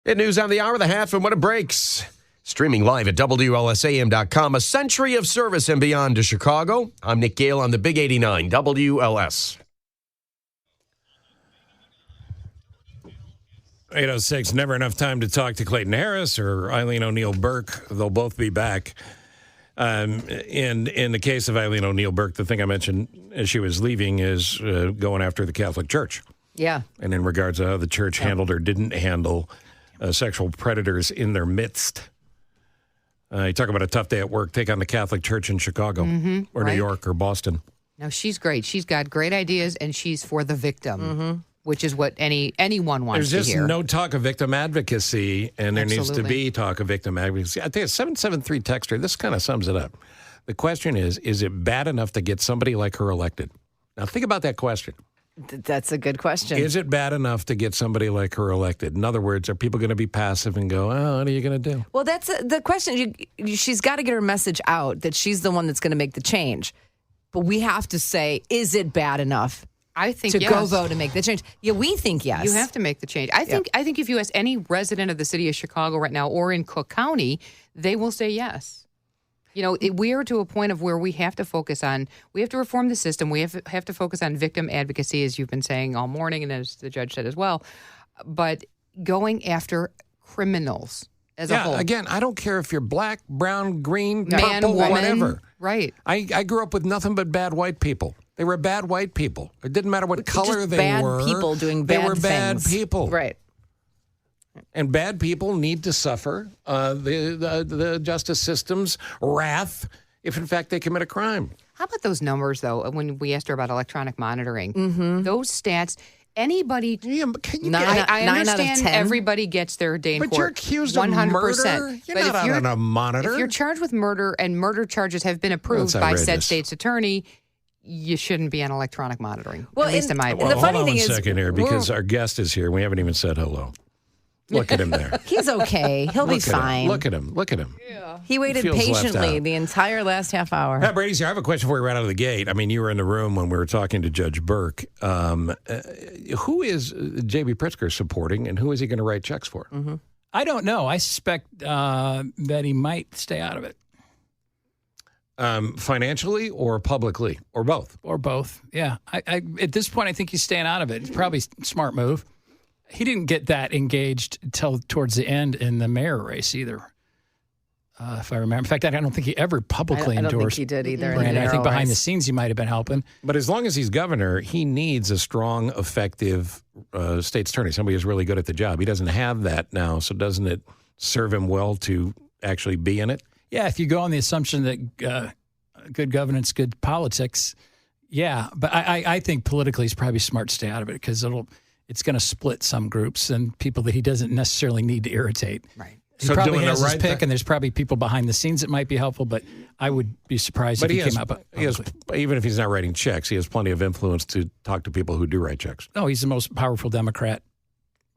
Hit news on the hour, the half, and when it breaks. Streaming live at WLSAM.com. A century of service and beyond to Chicago. I'm Nick Gale on the Big 89, WLS. 8:06, never enough time to talk to Clayton Harris or Eileen O'Neill Burke. They'll both be back. In the case of Eileen O'Neill Burke, the thing I mentioned as she was leaving is going after the Catholic Church. Yeah. And in regards to how the church handled or didn't handle sexual predators in their midst. You talk about a tough day at work, take on the Catholic Church in Chicago or New York or Boston. No, she's great. She's got great ideas, and she's for the victim, which is what anyone wants to hear. There's just no talk of victim advocacy, and there needs to be talk of victim advocacy. I think a 773 texter, this kind of sums it up. The question is it bad enough to get somebody like her elected? Now, think about that question. That's a good question. Is it bad enough to get somebody like her elected? In other words, are people going to be passive and go, oh, what are you going to do? Well, that's the question. She's got to get her message out that she's the one that's going to make the change. But we have to say, is it bad enough? I think to yes. go vote and make the change. Yeah, we think yes. You have to make the change. I think if you ask any resident of the city of Chicago right now or in Cook County, they will say yes. You know, we are to a point of where we have to focus on, we have to reform the system. We have to focus on victim advocacy, as you've been saying all morning, and as the judge said as well. But going after criminals as a whole. Again, I don't care if you're black, brown, green, man, purple, woman, whatever. Right. I grew up with nothing but bad white people. They were bad white people. It didn't matter what color they were. Bad people doing bad things. They were bad people. Right. And bad people need to suffer the justice system's wrath if, in fact, they commit a crime. How about those numbers, though, when we asked her about electronic monitoring? Those stats, anybody... I understand everybody gets their day in court. But you're accused of 100%. Murder? You're not out on a monitor. If you're charged with murder and murder charges have been approved by said state's attorney... You shouldn't be on electronic monitoring, at least in my opinion. The funny thing is... Hold on 1 second here, because our guest is here. We haven't even said hello. Look at him there. He's okay. He'll be fine. Look at him. Look at him. Yeah. He waited patiently the entire last half hour. Pat Brady's here. I have a question before we right out of the gate. I mean, you were in the room when we were talking to Judge Burke. Who is J.B. Pritzker supporting, and who is he going to write checks for? I don't know. I suspect that he might stay out of it. Financially or publicly or both? Or both, yeah. I at this point, I think he's staying out of it. It's probably a smart move. He didn't get that engaged until towards the end in the mayor race either, if I remember. In fact, I don't think he ever publicly endorsed. I don't think he did either. Brandon. I think behind the scenes he might have been helping. But as long as he's governor, he needs a strong, effective state's attorney, somebody who's really good at the job. He doesn't have that now, so doesn't it serve him well to actually be in it? Yeah, if you go on the assumption that good governance, good politics, yeah. But I think politically he's probably smart to stay out of it because it's going to split some groups and people that he doesn't necessarily need to irritate. Right. He probably has his pick, and there's probably people behind the scenes that might be helpful, but I would be surprised if he came up. Even if he's not writing checks, he has plenty of influence to talk to people who do write checks. No, he's the most powerful Democrat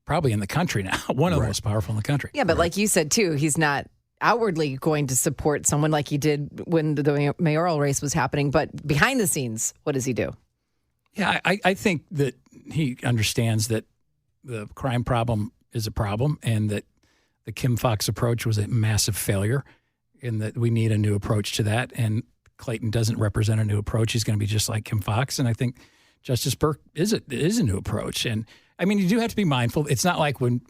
probably in the country now. One of the most powerful in the country. Yeah, but like you said, too, he's not outwardly going to support someone like he did when the mayoral race was happening. But behind the scenes, what does he do? Yeah, I think that he understands that the crime problem is a problem and that the Kim Foxx approach was a massive failure and that we need a new approach to that. And Clayton doesn't represent a new approach. He's going to be just like Kim Foxx. And I think Justice Burke is a new approach. And, I mean, you do have to be mindful. It's not like when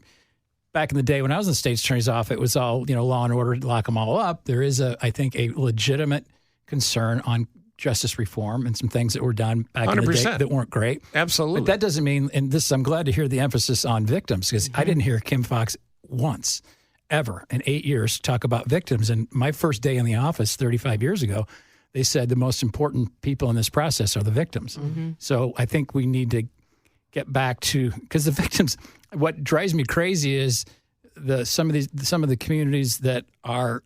back in the day when I was in the state's attorney's office, it was all, law and order, lock them all up. There is, I think, a legitimate concern on justice reform and some things that were done back 100%. In the day that weren't great. Absolutely. But that doesn't mean, and this, I'm glad to hear the emphasis on victims because I didn't hear Kim Foxx once, ever, in 8 years talk about victims. And my first day in the office 35 years ago, they said the most important people in this process are the victims. So I think we need to get back to, because the victims, what drives me crazy is some of the communities that are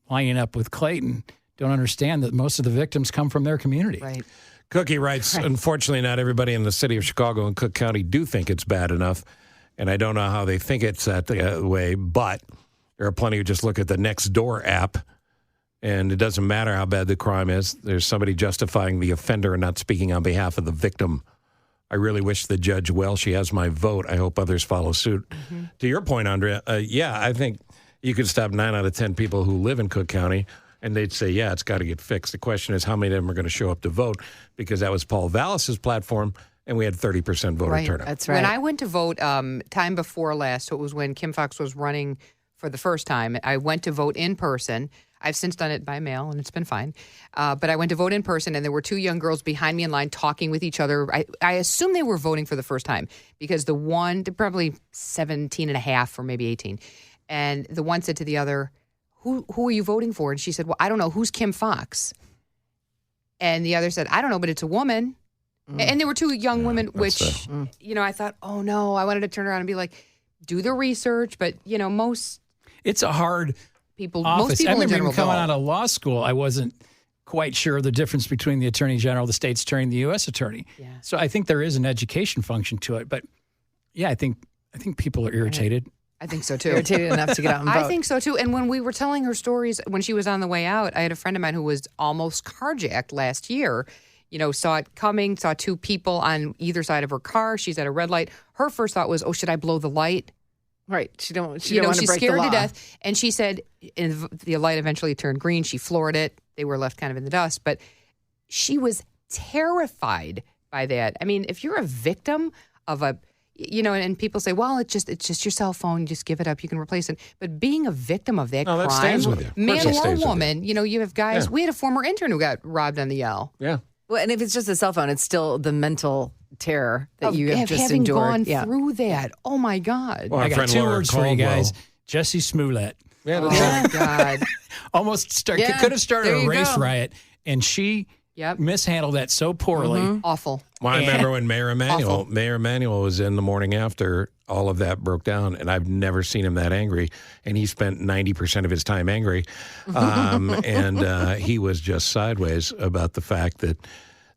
lining up with Clayton don't understand that most of the victims come from their community. Right. Cookie writes, unfortunately, not everybody in the city of Chicago and Cook County do think it's bad enough. And I don't know how they think it's that way, but there are plenty who just look at the Nextdoor app, and it doesn't matter how bad the crime is. There's somebody justifying the offender and not speaking on behalf of the victim. I really wish the judge well. She has my vote. I hope others follow suit. To your point, Andrea, I think you could stop 9 out of 10 people who live in Cook County, and they'd say, yeah, it's got to get fixed. The question is how many of them are going to show up to vote, because that was Paul Vallis's platform, and we had 30% voter turnout. That's right. When I went to vote time before last, so it was when Kim Foxx was running for the first time, I went to vote in person. I've since done it by mail, and it's been fine. But I went to vote in person, and there were 2 young girls behind me in line talking with each other. I assume they were voting for the first time, because the one, they're probably 17 and a half or maybe 18. And the one said to the other, who are you voting for? And she said, well, I don't know. Who's Kim Foxx? And the other said, I don't know, but it's a woman. And there were 2 young women, which, I thought, oh, no. I wanted to turn around and be like, do the research. But, It's a hard people, office. most people I remember in general even coming vote. out of law school, I wasn't quite sure the difference between the attorney general, the state's attorney, and the U.S. attorney. Yeah. So I think there is an education function to it. But yeah, I think people are irritated. I think so, too. Irritated enough to get out and vote. I think so, too. And when we were telling her stories, when she was on the way out, I had a friend of mine who was almost carjacked last year. Saw it coming, saw 2 people on either side of her car. She's at a red light. Her first thought was, oh, should I blow the light? Right. She don't want to break the law. She's scared to death. And she said the light eventually turned green. She floored it. They were left kind of in the dust. But she was terrified by that. I mean, if you're a victim of a, and people say, well, it's just your cell phone. You just give it up. You can replace it. But being a victim of that crime, that stays with you. man Of course it or stays with woman, you have guys. We had a former intern who got robbed on the L. Yeah. Well, and if it's just a cell phone, it's still the mental terror that you have just having endured. gone through that. Oh, my God. Well, I our got friend 2 Laura words for you Caldwell. guys. Jesse Smollett. Yeah, Oh, that's my God. Almost could have started there a you race go. riot, and she Yep. mishandled that so poorly. Awful. Well, I remember when Mayor Awful. Emanuel was in the morning after all of that broke down, and I've never seen him that angry. And he spent 90% of his time angry. And he was just sideways about the fact that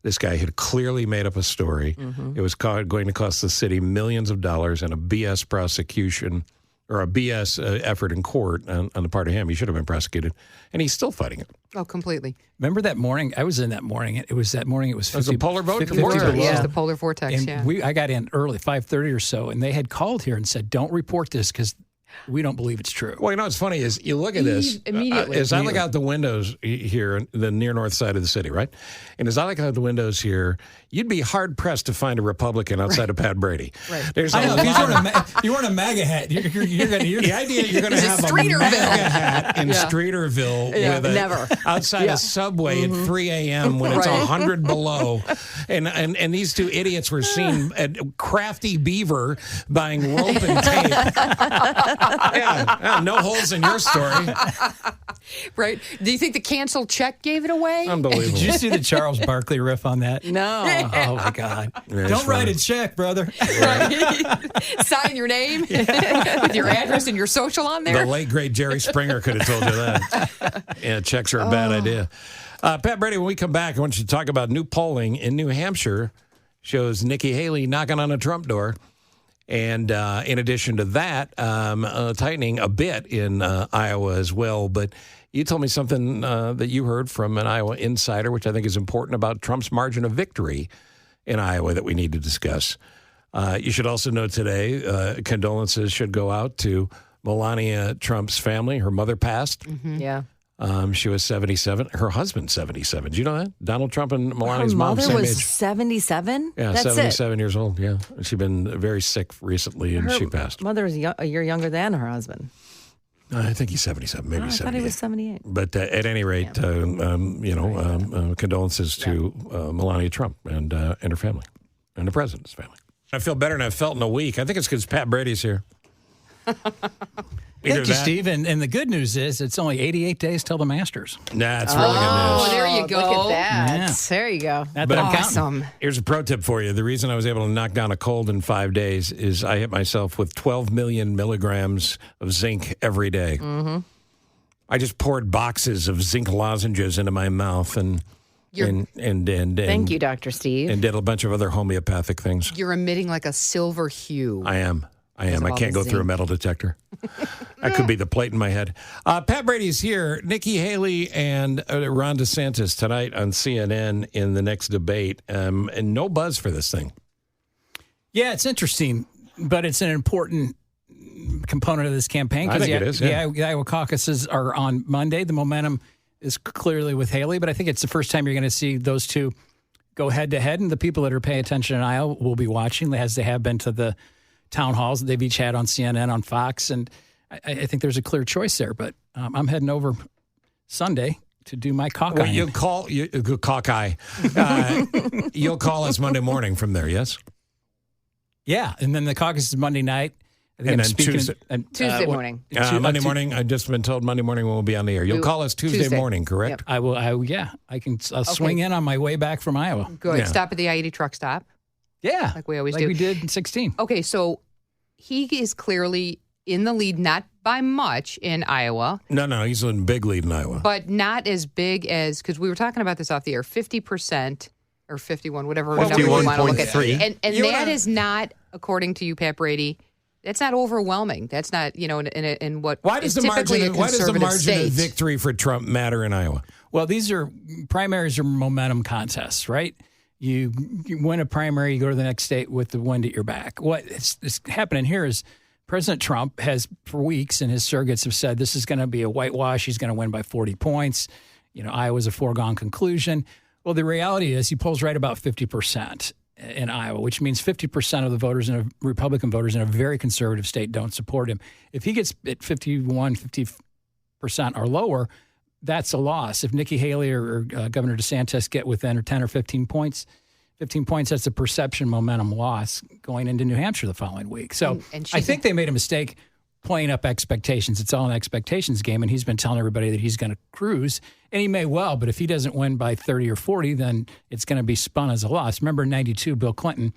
this guy had clearly made up a story. It was going to cost the city millions of dollars, and a BS prosecution or a BS effort in court on the part of him. He should have been prosecuted, and he's still fighting it. Oh, completely. Remember that morning? I was in that morning. It was 50, was a polar vote? 50 The vortex. below. It was the polar vortex, And yeah. I got in early, 5:30 or so, and they had called here and said, don't report this because we don't believe it's true. Well, what's funny is you look at this. Immediately. As I look out the windows here in the near north side of the city, right? And as I look out the windows here, you'd be hard-pressed to find a Republican outside of Pat Brady. Right. There's I a know, lot if you weren't a MAGA hat, you're the idea you're going to have a Streeterville. MAGA hat in Streeterville with never. outside a Subway at 3 a.m. when it's 100 below. And these 2 idiots were seen at Crafty Beaver buying rope and tape. Yeah, no holes in your story. Right? Do you think the canceled check gave it away? Unbelievable. Did you see the Charles Barkley riff on that? No. Oh, my God. Yeah, Don't it's write funny. a check, brother. Sign your name with your address and your social on The there. late, great Jerry Springer could have told you that. Yeah, checks are a bad idea. Pat Brady, when we come back, I want you to talk about new polling in New Hampshire shows Nikki Haley knocking on a Trump door. And in addition to that, tightening a bit in Iowa as well. But you told me something that you heard from an Iowa insider, which I think is important about Trump's margin of victory in Iowa that we need to discuss. You should also know today, condolences should go out to Melania Trump's family. Her mother passed. Yeah. She was 77. Her husband's 77. Do you know that? Donald Trump and Melania's Her mom, mother same was age. 77? Yeah, That's 77 years old. Yeah. She'd been very sick recently, and Her she passed. mother is a year younger than her husband. I think he's 77, maybe I 78. thought he was 78. But at any rate, condolences to Melania Trump and her family and the president's family. I feel better than I've felt in a week. I think it's because Pat Brady's here. Thank you, Steve. And the good news is it's only 88 days till the Masters. Nah, it's really good Oh, news. there you go. Look at that. Yeah. There you go. That's what I'm counting. Awesome. Here's a pro tip for you. The reason I was able to knock down a cold in 5 days is I hit myself with 12 million milligrams of zinc every day. Mm-hmm. I just poured boxes of zinc lozenges into my mouth and Thank you, Dr. Steve. and did a bunch of other homeopathic things. You're emitting like a silver hue. I am. I of all can't the go through a zinc. metal detector. That could be the plate in my head. Pat Brady's here. Nikki Haley and Ron DeSantis tonight on CNN in the next debate. And no buzz for this thing. Yeah, it's interesting, but it's an important component of this campaign. I think it is, yeah. The Iowa caucuses are on Monday. The momentum is clearly with Haley, but I think it's the first time you're going to see those two go head-to-head, and the people that are paying attention in Iowa will be watching, as they have been to the town halls that they've each had on CNN, on Fox, and I think there's a clear choice there. But I'm heading over Sunday to do my caucus. Well, you'll call us Monday morning from there, yes? Yeah, and then the caucus is Monday night. I think And I'm then speaking Tuesday morning. Monday morning, I've just been told Monday morning we'll be on the air. You'll call us Tuesday morning, correct? Yep. I'll swing in on my way back from Iowa. Good. Yeah. Stop at the I-80 truck stop. Yeah. Like we always do. we did in 16. Okay, so he is clearly in the lead, not by much in Iowa, No, he's in big lead in Iowa. but not as big as, because we were talking about this off the air, 50% or 51, whatever Well, number you want to look at. 51.3. And that is not, according to you, Pat Brady, that's not overwhelming. That's not, in what Why does is the typically a margin conservative of state. victory for Trump matter in Iowa? Well, primaries are momentum contests, right? You win a primary, you go to the next state with the wind at your back. What is happening here is President Trump has, for weeks, and his surrogates have said this is going to be a whitewash. He's going to win by 40 points. Iowa's a foregone conclusion. Well, the reality is he polls right about 50% in Iowa, which means 50% of the voters, Republican voters in a very conservative state don't support him. If he gets at 50% or lower, that's a loss. If Nikki Haley or Governor DeSantis get within 10 or 15 points, that's a perception momentum loss going into New Hampshire the following week. So and I think they made a mistake playing up expectations. It's all an expectations game, and he's been telling everybody that he's going to cruise, and he may well, but if he doesn't win by 30 or 40, then it's going to be spun as a loss. Remember in 92, Bill Clinton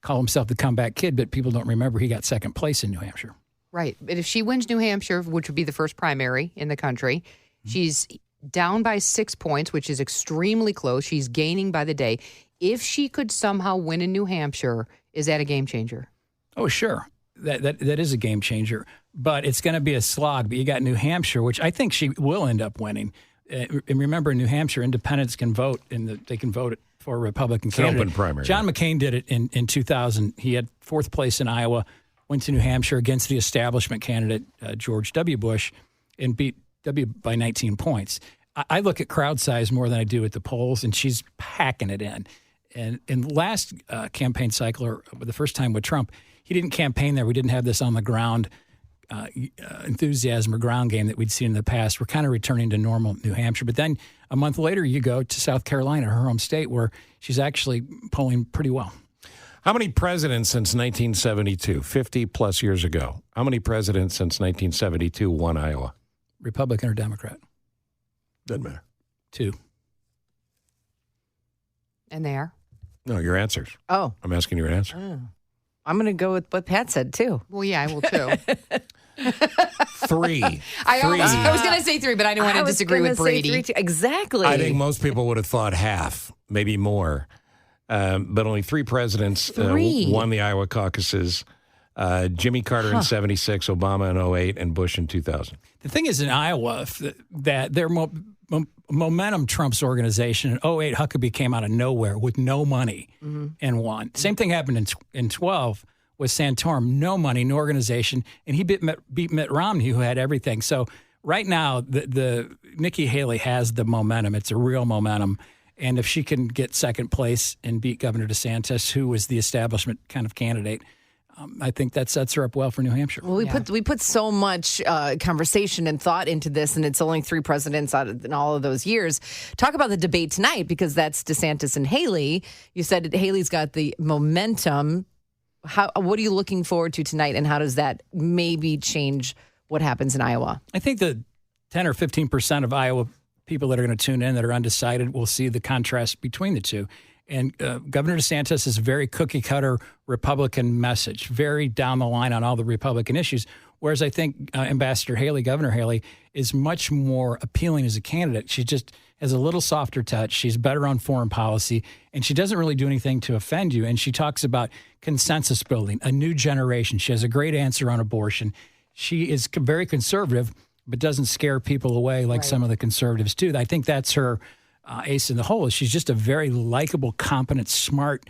called himself the comeback kid, but people don't remember he got second place in New Hampshire. Right. But if she wins New Hampshire, which would be the first primary in the country, she's down by 6 points, which is extremely close. She's gaining by the day. If she could somehow win in New Hampshire, is that a game changer? Oh, sure. That is a game changer, but it's going to be a slog. But you got New Hampshire, which I think she will end up winning. And remember, in New Hampshire, independents can vote, and they can vote for a Republican candidate. Open primary. John McCain did it in 2000. He had fourth place in Iowa, went to New Hampshire against the establishment candidate, George W. Bush, and beat W by 19 points. I look at crowd size more than I do at the polls, and she's packing it in. And in last campaign cycle, or the first time with Trump, he didn't campaign there. We didn't have this on the ground enthusiasm or ground game that we'd seen in the past. We're kind of returning to normal New Hampshire. But then a month later, you go to South Carolina, her home state, where she's actually polling pretty well. How many presidents since 1972, 50 plus years ago, how many presidents since 1972 won Iowa? Republican or Democrat? Doesn't matter. 2. And they are? No, your answers. Oh. I'm asking your answer. I'm going to go with what Pat said, too. Well, yeah, I will too. 3. I was going to say 3, but I didn't want to disagree with Brady. Exactly. I think most people would have thought half, maybe more. But only 3 presidents won the Iowa caucuses. Jimmy Carter in 76, Obama in 08, and Bush in 2000. The thing is in Iowa that their momentum Trump's organization. In 08, Huckabee came out of nowhere with no money and won. Same thing happened in 12 with Santorum. No money, no organization. And he beat Mitt Romney, who had everything. So right now, the Nikki Haley has the momentum. It's a real momentum. And if she can get second place and beat Governor DeSantis, who was the establishment kind of candidate, I think that sets her up well for New Hampshire. Well, we put so much conversation and thought into this, and it's only 3 presidents in all of those years. Talk about the debate tonight, because that's DeSantis and Haley. You said Haley's got the momentum. What are you looking forward to tonight, and how does that maybe change what happens in Iowa? I think the 10 or 15% of Iowa people that are going to tune in that are undecided will see the contrast between the two. And Governor DeSantis is a very cookie-cutter Republican message, very down the line on all the Republican issues, whereas I think Governor Haley, is much more appealing as a candidate. She just has a little softer touch. She's better on foreign policy, and she doesn't really do anything to offend you. And she talks about consensus building, a new generation. She has a great answer on abortion. She is very conservative, but doesn't scare people away like some of the conservatives do. I think that's her ace in the hole. She's just a very likable, competent, smart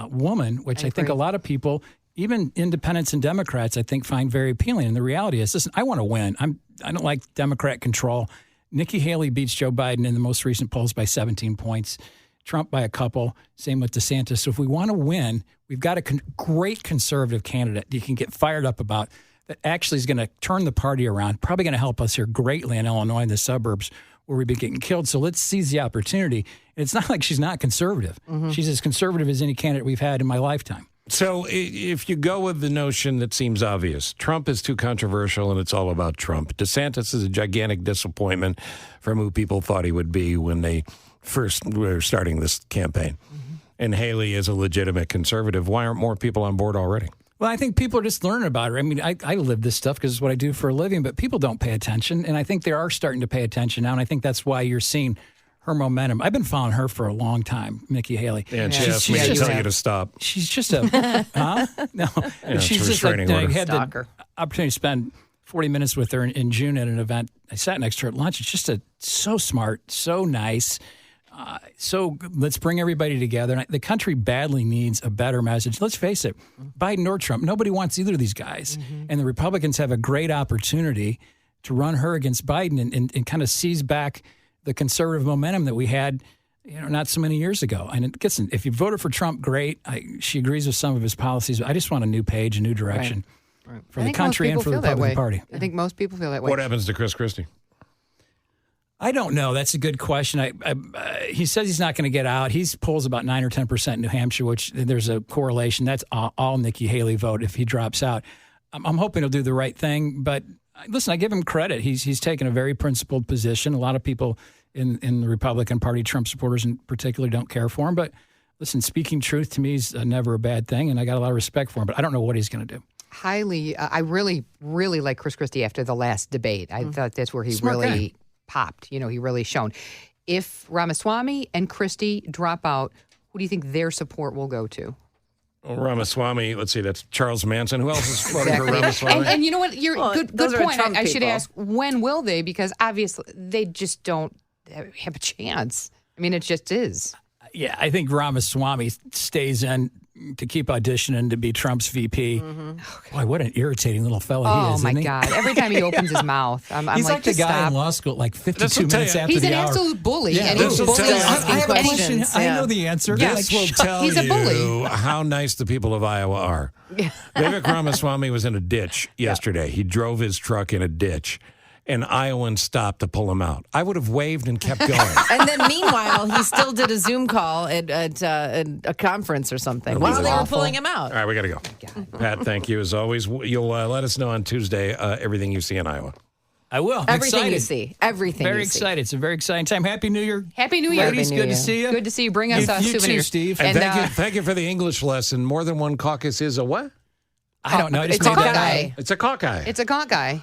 woman, which I think a lot of people, even independents and Democrats, I think find very appealing. And the reality is, listen, I want to win. I don't like Democrat control. Nikki Haley beats Joe Biden in the most recent polls by 17 points. Trump by a couple. Same with DeSantis. So if we want to win, we've got a great conservative candidate you can get fired up about that actually is going to turn the party around, probably going to help us here greatly in Illinois, in the suburbs where we've been getting killed. So let's seize the opportunity. And it's not like she's not conservative. She's as conservative as any candidate we've had in my lifetime. So if you go with the notion that seems obvious, Trump is too controversial and it's all about Trump. DeSantis is a gigantic disappointment from who people thought he would be when they first were starting this campaign. And Haley is a legitimate conservative. Why aren't more people on board already? Well, I think people are just learning about it. I mean, I live this stuff because it's what I do for a living, but people don't pay attention. And I think they are starting to pay attention now. And I think that's why you're seeing her momentum. I've been following her for a long time, Nikki Haley. And she asked me to tell you to stop. She's just a, No. Yeah, she's just like, order. I had the opportunity to spend 40 minutes with her in June at an event. I sat next to her at lunch. It's just so smart, so nice. So let's bring everybody together. And the country badly needs a better message. Let's face it, Biden or Trump, nobody wants either of these guys. And the Republicans have a great opportunity to run her against Biden and kind of seize back the conservative momentum that we had, not so many years ago. And listen, if you voted for Trump, great. She agrees with some of his policies. But I just want a new page, a new direction for the country and for the Republican Party. I think most people feel that way. What happens to Chris Christie? I don't know. That's a good question. He says he's not going to get out. He polls about 9 or 10% in New Hampshire, which there's a correlation. That's all Nikki Haley vote if he drops out. I'm hoping he'll do the right thing. But listen, I give him credit. He's taken a very principled position. A lot of people in the Republican Party, Trump supporters in particular, don't care for him. But listen, speaking truth to me is never a bad thing, and I got a lot of respect for him. But I don't know what he's going to do. Highly, I really, really like Chris Christie after the last debate. I thought that's where he really popped. He really shone. If Ramaswamy and Christie drop out, who do you think their support will go to? Well, Ramaswamy, let's see, that's Charles Manson. Who else is voting for Ramaswamy? And you know what? Good point. I should ask, when will they? Because obviously they just don't have a chance. I mean, it just is. Yeah, I think Ramaswamy stays in to keep auditioning to be Trump's VP. Boy, what an irritating little fellow he is, isn't he? Oh, my God. Every time he opens his mouth, I'm he's like the guy in law school, like 52 minutes after he's the an hour. absolute bully, Yeah, and he bullies asking questions. I know the answer. This will tell He's a bully. you how nice the people of Iowa are. Vivek Ramaswamy was in a ditch yesterday. He drove his truck in a ditch, and Iowans stopped to pull him out. I would have waved and kept going. And then meanwhile, he still did a Zoom call at a conference or something while they were pulling him out. All right, we got to go. Pat, thank you as always. You'll let us know on Tuesday everything you see in Iowa. I will. Everything you see. Everything very you see. excited. It's a very exciting time. Happy New Year. Happy New Year. Ladies, good to see you. Good to see you. Bring us a you souvenir. too, Steve. And thank you for the English lesson. More than one caucus is a what? I don't know. I just It's a made that Hawkeye. up. It's a caucus. It's a Hawkeye.